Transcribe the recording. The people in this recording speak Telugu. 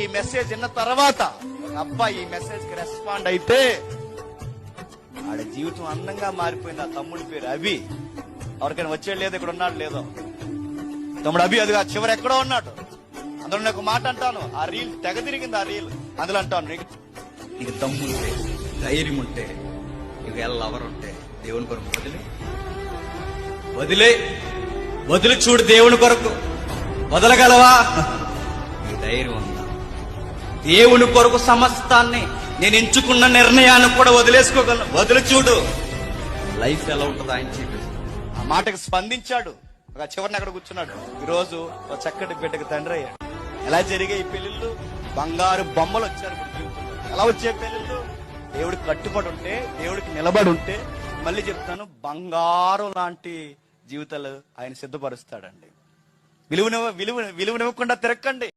ఈ మెసేజ్ విన్న తర్వాత ఒక అబ్బాయి ఈ మెసేజ్ కి రెస్పాండ్ అయితే ఆడ జీవితం అందంగా మారిపోయింది. ఆ తమ్ముడి పేరు అభి. ఎవరికైనా వచ్చేది లేదు, ఇక్కడ ఉన్నాడు లేదో తమ్ముడు అభి. అది చివరి ఎక్కడో ఉన్నాడు. అందులో నేను ఒక మాట అంటాను, ఆ రీల్ తెగ తిరిగింది. ఆ రీల్ అందులో అంటాను, నీకు దమ్ముంటే, ధైర్యం ఉంటే, నీకు ఎవరుంటే దేవుని కొరకు వదిలి చూడు. దేవుని కొరకు వదలగలవా? నీ ధైర్యం ఉందా? దేవుని కొరకు సమస్తాన్ని, నేను ఎంచుకున్న నిర్ణయాన్ని కూడా వదిలేసుకోగలను. వదిలి చూడు, లైఫ్ ఎలా ఉంటుందో ఆయన చూపిస్తాడు. ఆ మాటకు స్పందించాడు. ఒక చివరిని అక్కడ కూర్చున్నాడు. ఈరోజు ఒక చక్కటి బిడ్డకు తండ్రి అయ్యాడు. ఎలా జరిగాయి ఈ పెళ్లిళ్ళు? బంగారు బొమ్మలు వచ్చారు ఇప్పుడు జీవితంలో. ఎలా వచ్చే పెళ్లిళ్ళు? దేవుడికి కట్టుబడి ఉంటే, దేవుడికి నిలబడి ఉంటే, మళ్ళీ చెప్తాను, బంగారం లాంటి జీవితాలు ఆయన సిద్ధపరుస్తాడండి. విలువనివ్వకుండా తిరక్కండి.